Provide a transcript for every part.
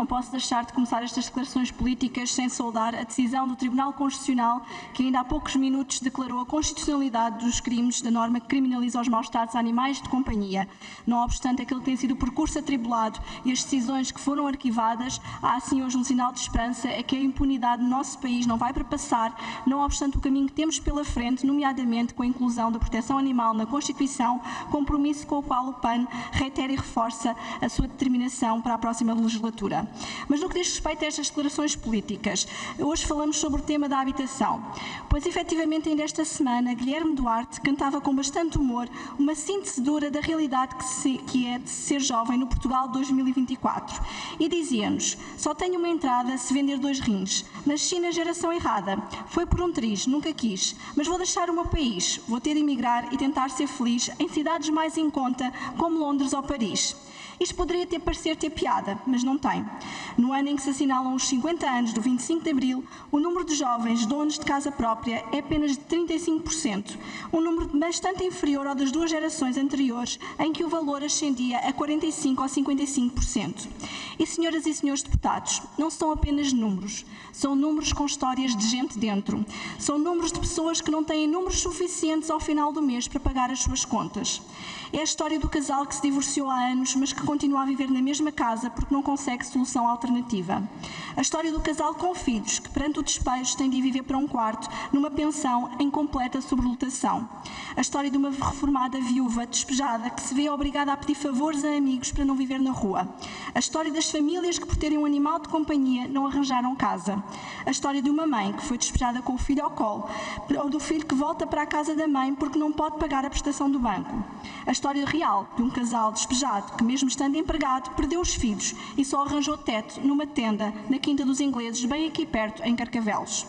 não posso deixar de começar estas declarações políticas sem saudar a decisão do Tribunal Constitucional, que ainda há poucos minutos declarou a constitucionalidade dos crimes da norma que criminaliza os maus-tratos a animais de companhia. Não obstante aquele que tem sido o percurso atribulado e as decisões que foram arquivadas, há assim hoje um sinal de esperança, é que a impunidade no nosso país não vai perpassar, não obstante o caminho que temos pela frente, nomeadamente com a inclusão da proteção animal na Constituição, compromisso com o qual o PAN reitera e reforça a sua determinação para a próxima legislatura. Mas no que diz respeito a estas declarações políticas, hoje falamos sobre o tema da habitação, pois efetivamente ainda esta semana Guilherme Duarte cantava com bastante humor uma síntese dura da realidade que é de ser jovem no Portugal de 2024 e dizia-nos: só tenho uma entrada se vender 2 rins, nasci na geração errada, foi por um triz, nunca quis, mas vou deixar o meu país, vou ter de emigrar e tentar ser feliz em cidades mais em conta como Londres ou Paris. Isto poderia parecer ter piada, mas não tem. No ano em que se assinalam os 50 anos do 25 de Abril, o número de jovens donos de casa própria é apenas de 35%, um número bastante inferior ao das 2 gerações anteriores, em que o valor ascendia a 45% ou 55%. E, senhoras e senhores deputados, não são apenas números, são números com histórias de gente dentro, são números de pessoas que não têm números suficientes ao final do mês para pagar as suas contas. É a história do casal que se divorciou há anos, mas que continua a viver na mesma casa porque não consegue solução alternativa. A história do casal com filhos, que perante o despejo tem de viver para um quarto, numa pensão em completa sobrelotação. A história de uma reformada viúva despejada que se vê obrigada a pedir favores a amigos para não viver na rua. A história das famílias que, por terem um animal de companhia, não arranjaram casa. A história de uma mãe que foi despejada com o filho ao colo, ou do filho que volta para a casa da mãe porque não pode pagar a prestação do banco. A história real de um casal despejado que, mesmo estando empregado, perdeu os filhos e só arranjou teto numa tenda na Quinta dos Ingleses, bem aqui perto, em Carcavelos.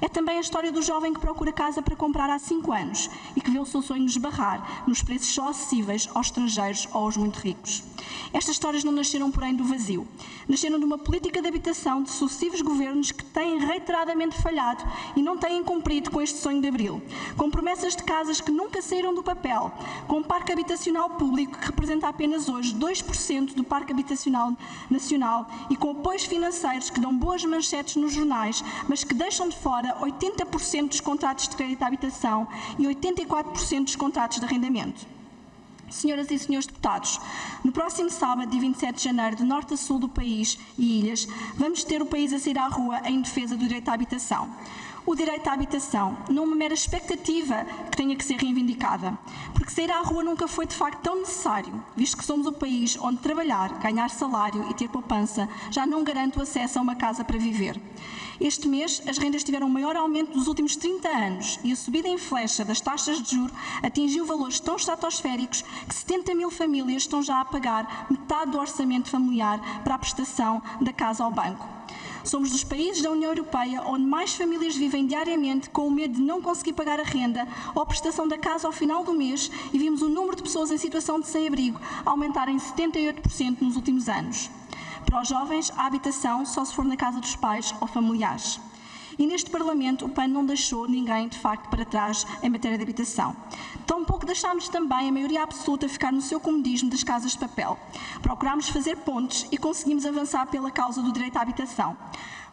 É também a história do jovem que procura casa para comprar há 5 anos e que vê o seu sonho esbarrar nos preços só acessíveis aos estrangeiros ou aos muito ricos. Estas histórias não nasceram, porém, do vazio. Nasceram de uma política de habitação de sucessivos governos que têm reiteradamente falhado e não têm cumprido com este sonho de Abril. Com promessas de casas que nunca saíram do papel, com um parque habitacional público que representa apenas hoje 2% do parque habitacional nacional e com apoios financeiros que dão boas manchetes nos jornais, mas que deixam de fora 80% dos contratos de crédito à habitação e 84% dos contratos de arrendamento. Senhoras e senhores deputados, no próximo sábado, dia 27 de janeiro, de norte a sul do país e ilhas, vamos ter o país a sair à rua em defesa do direito à habitação. O direito à habitação, não uma mera expectativa que tenha que ser reivindicada, porque sair à rua nunca foi de facto tão necessário, visto que somos o país onde trabalhar, ganhar salário e ter poupança já não garante o acesso a uma casa para viver. Este mês, as rendas tiveram o maior aumento dos últimos 30 anos e a subida em flecha das taxas de juros atingiu valores tão estratosféricos que 70 mil famílias estão já a pagar metade do orçamento familiar para a prestação da casa ao banco. Somos dos países da União Europeia onde mais famílias vivem diariamente com o medo de não conseguir pagar a renda ou a prestação da casa ao final do mês e vimos o número de pessoas em situação de sem-abrigo aumentar em 78% nos últimos anos. Para os jovens, a habitação só se for na casa dos pais ou familiares. E neste Parlamento o PAN não deixou ninguém, de facto, para trás em matéria de habitação. Tampouco deixámos também a maioria absoluta ficar no seu comodismo das casas de papel. Procurámos fazer pontes e conseguimos avançar pela causa do direito à habitação.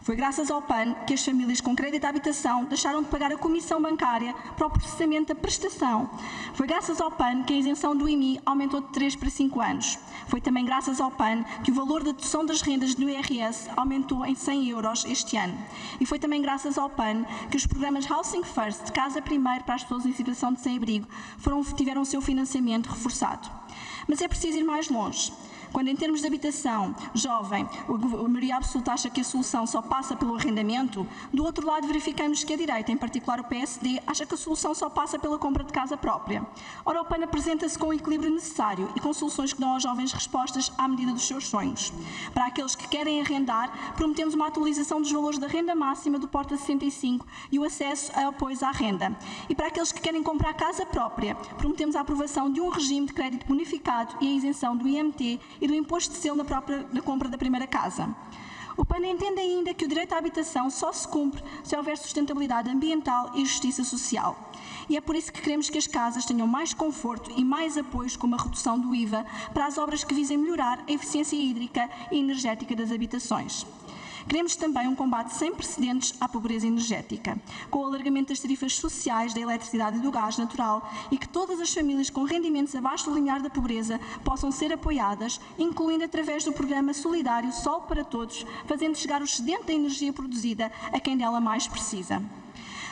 Foi graças ao PAN que as famílias com crédito à habitação deixaram de pagar a comissão bancária para o processamento da prestação. Foi graças ao PAN que a isenção do IMI aumentou de 3 para 5 anos. Foi também graças ao PAN que o valor da dedução das rendas do IRS aumentou em 100 euros este ano. E foi também graças ao PAN que os programas Housing First, Casa Primeiro para as pessoas em situação de sem-abrigo, tiveram o seu financiamento reforçado. Mas é preciso ir mais longe. Quando, em termos de habitação, jovem, a maioria absoluta acha que a solução só passa pelo arrendamento, do outro lado verificamos que a direita, em particular o PSD, acha que a solução só passa pela compra de casa própria. Ora, o PAN apresenta-se com o equilíbrio necessário e com soluções que dão aos jovens respostas à medida dos seus sonhos. Para aqueles que querem arrendar, prometemos uma atualização dos valores da renda máxima do Porta 65 e o acesso a apoios à renda. E para aqueles que querem comprar casa própria, prometemos a aprovação de um regime de crédito bonificado e a isenção do IMT e do imposto de selo na compra da primeira casa. O PAN entende ainda que o direito à habitação só se cumpre se houver sustentabilidade ambiental e justiça social. E é por isso que queremos que as casas tenham mais conforto e mais apoios, como a redução do IVA, para as obras que visem melhorar a eficiência hídrica e energética das habitações. Queremos também um combate sem precedentes à pobreza energética, com o alargamento das tarifas sociais da eletricidade e do gás natural e que todas as famílias com rendimentos abaixo do limiar da pobreza possam ser apoiadas, incluindo através do programa solidário Sol para Todos, fazendo chegar o excedente da energia produzida a quem dela mais precisa.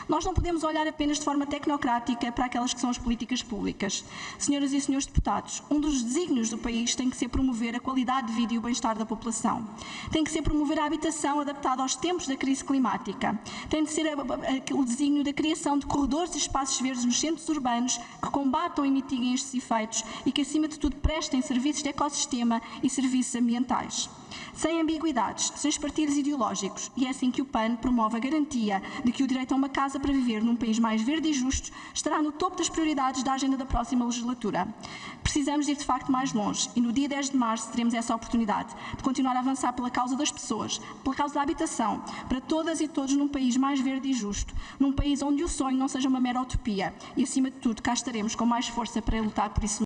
Nós não podemos olhar apenas de forma tecnocrática para aquelas que são as políticas públicas. Senhoras e senhores deputados, um dos desígnios do país tem que ser promover a qualidade de vida e o bem-estar da população. Tem que ser promover a habitação adaptada aos tempos da crise climática. Tem de ser o desígnio da criação de corredores e espaços verdes nos centros urbanos que combatam e mitiguem estes efeitos e que, acima de tudo, prestem serviços de ecossistema e serviços ambientais. Sem ambiguidades, sem espartilhos ideológicos, e é assim que o PAN promove a garantia de que o direito a uma casa para viver num país mais verde e justo estará no topo das prioridades da agenda da próxima legislatura. Precisamos ir de facto mais longe e no dia 10 de março teremos essa oportunidade de continuar a avançar pela causa das pessoas, pela causa da habitação, para todas e todos num país mais verde e justo, num país onde o sonho não seja uma mera utopia e, acima de tudo, cá estaremos com mais força para lutar por isso.